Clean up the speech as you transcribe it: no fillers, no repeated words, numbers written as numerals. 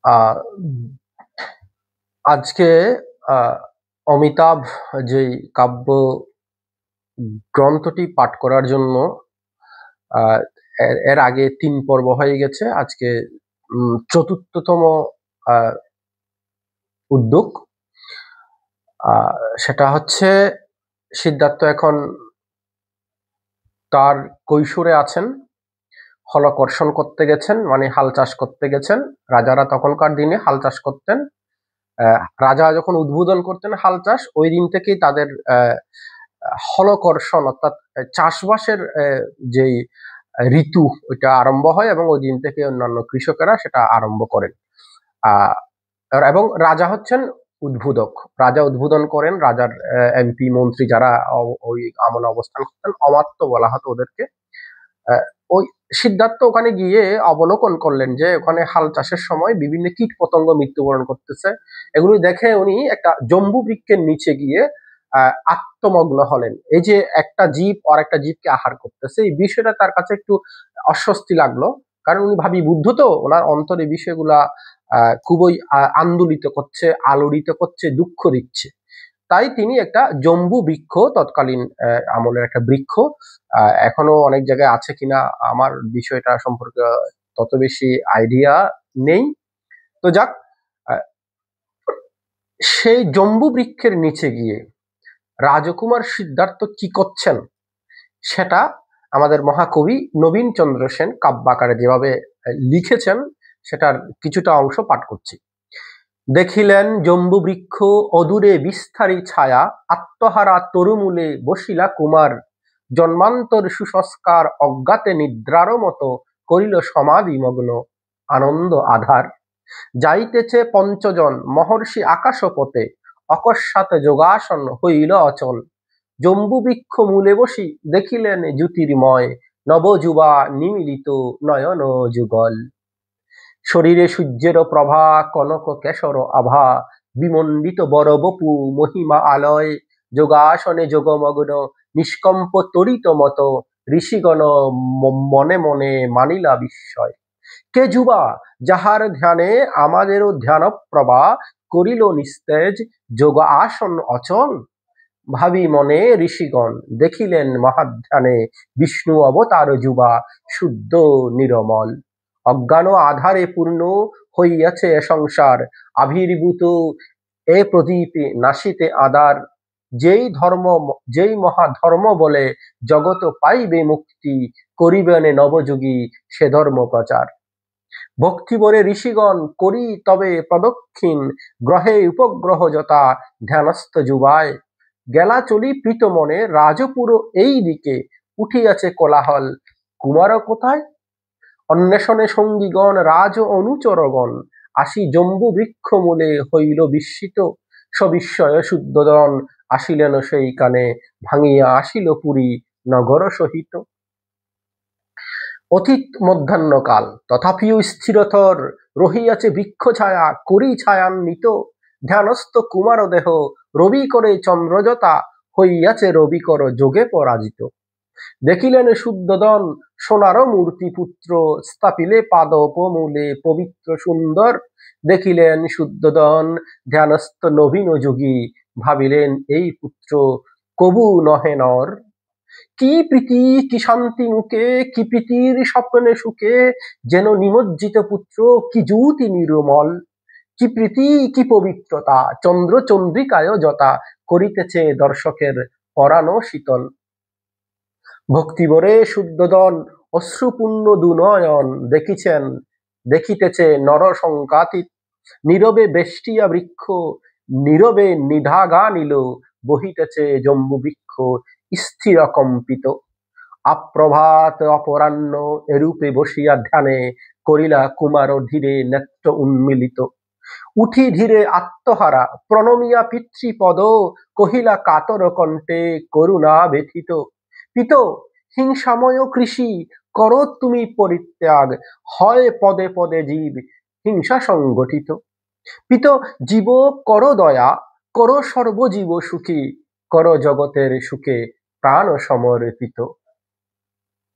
আহ, আজকে আহ, অমিতাভ যেই কাব্য গ্রন্থটি পাঠ করার জন্য আহ, এর আগে 3 পর্ব হয়ে গেছে। আজকে চতুর্থতম আহ, উদ্যোগ। আহ, সেটা হচ্ছে সিদ্ধার্থ এখন তার কৈশোরে আছেন, হলকর্ষণ করতে গেছেন, মানে হাল চাষ করতে গেছেন। রাজারা তখনকার দিনে হাল চাষ করতেন। রাজা যখন উদ্বোধন করতেন হাল চাষ, ওই দিন থেকেই তাদের হলকর্ষণ অর্থাৎ চাষবাসের যেই ঋতু ওইটা আরম্ভ হয়, এবং ওই দিন থেকে অন্যান্য কৃষকেরা সেটা আরম্ভ করেন। আহ, এবং রাজা হচ্ছেন উদ্বোধক। রাজা উদ্বোধন করেন। রাজার এমপি মন্ত্রী যারা ওই আমলে অবস্থান করতেন, অমাত্য বলা হতো ওদেরকে। আহ, ওই সিদ্ধার্থ ওখানে গিয়ে অবলোকন করলেন যে ওখানে হাল চাষের সময় বিভিন্ন কীট পতঙ্গ মৃত্যুবরণ করতেছে। এগুলো দেখে উনি একটা জম্বু বৃক্ষের নিচে গিয়ে আত্মমগ্ন হলেন। এই যে একটা জীব আর একটা জীবকে আহার করতেছে, এই বিষয়টা তার কাছে একটু অস্বস্তি লাগলো। কারণ উনি ভাবি বুদ্ধ, তো ওনার অন্তরে বিষয়গুলা খুবই আন্দোলিত করছে, আলোড়িত করছে, দুঃখ দিচ্ছে। তাই তিনি একটা জম্বু বৃক্ষ, তৎকালীন আমলের একটা বৃক্ষ, এখনো অনেক জায়গায় আছে কিনা আমার বিষয়টা সম্পর্কে তত বেশি আইডিয়া নেই। তো যাক, আহ, সেই জম্বু বৃক্ষের নিচে গিয়ে রাজকুমার সিদ্ধার্থ কি করছেন সেটা আমাদের মহাকবি নবীনচন্দ্র সেন কাব্যাকারে যেভাবে লিখেছেন সেটার কিছুটা অংশ পাঠ করছি। দেখিলেন জম্বু বৃক্ষ অদূরে বিস্তারী ছায়া, আত্মহারা তরুমূলে বসিলা কুমার, জন্মান্তর সুসংস্কার অজ্ঞাতে নিদ্রার মতো করিল সমাধিমগ্ন আনন্দ আধার। যাইতেছে পঞ্চজন মহর্ষি আকাশপথে, অকস্মাৎ যোগাসন হইল অচল। জম্বু বৃক্ষ মূলে বসি দেখিলেন জ্যোতির্ময়, নবযুবা নিমিলিত নয়ন যুগল। শরীরে সূর্যের প্রভা, কনক কেশর আভা, বিমণ্ডিত বড় বপু মহিমা আলয়, যোগাসনে যোগমগ্ন নিষ্কম্প তরিত মত, ঋষিগণ মনে মনে মানিলা বিস্ময়। কে যুবা যাহার ধ্যানে আমাদেরও ধ্যান প্রভা, করিল নিস্তেজ যোগ আসন অচল। ভাবি মনে ঋষিগণ দেখিলেন মহাধ্যানে, বিষ্ণু অবতার যুবা শুদ্ধ নিরমল। অজ্ঞান আধারে পূর্ণ হইয়াছে সংসার, আবির্ভূত এ প্রদীপে নাসিতে আদার। যেই মহাধর্ম বলে জগৎ পাইবে মুক্তি, করিবেন নবযোগী সে ধর্ম প্রচার। ভক্তি বলে ঋষিগণ করি তবে প্রদক্ষিণ, গ্রহে উপগ্রহ যথা ধ্যানস্থ যুবায়। গেলা চলি প্রীত মনে রাজপুর এই দিকে, উঠিয়াছে কোলাহল কুমার কোথায়। অন্বেষণে সঙ্গীগণ রাজ অনুচরগণ, আসি জম্বু বৃক্ষ মূলে হইল বিস্মিত। সবিস্ময় শুদ্ধোদন আসিলেন সেই কানে, ভাঙিয়া আসিল পুরী নগর সহিত। অতীত মধ্যাহ্নকাল, তথাপিও স্থিরতর রহিয়াছে বৃক্ষ ছায়া, করি ছায়ান্বিত। ধ্যানস্থ কুমার দেহ রবি করে চন্দ্রজতা, হইয়াছে রবিকর যোগে পরাজিত। দেখিলেন শুদ্ধোদন সোনার মূর্তি পুত্র, স্থাপিলে পাদপমূলে পবিত্র সুন্দর। দেখিলেন শুদ্ধোদন ধ্যানস্থ নবীন যোগী, ভাবিলেন এই পুত্র কবু নহে নর। কি প্রীতি কি শান্তি মুখে, কি প্রীতির স্বপ্নে সুখে, যেন নিমজ্জিত পুত্র কি জ্যোতি নির্মল। কি প্রীতি কি পবিত্রতা, চন্দ্র চন্দ্রিকায় যথা, করিতেছে দর্শকের পরাণ শীতল। ভক্তিবরে শুদ্ধোদন অশ্রুপূর্ণ দুনয়ন, দেখিতেছে নরশঙ্কাতীত। নীরবে বেষ্টিয়া বৃক্ষ, নীরবে নিধাগা নিল, বহিতেছে জম্বু বৃক্ষ স্থির কম্পিত। আপ্রভাত অপরাহ্ন এরূপে বসিয়া ধ্যানে, করিলা কুমার ধীরে নেত্র উন্মিলিত। উঠি ধীরে আত্মহারা প্রণমিয়া পিতৃপদ, কহিলা কাতর কণ্ঠে করুণা ব্যথিত। পিত হিংসাময় কৃষি করো তুমি পরিত্যাগ, হয় পদে পদে জীব হিংসা সংগঠিত। পিত জীব কর দয়া, করো সর্বজীব সুখী, কর জগতের সুখে প্রাণ সমর্পিত।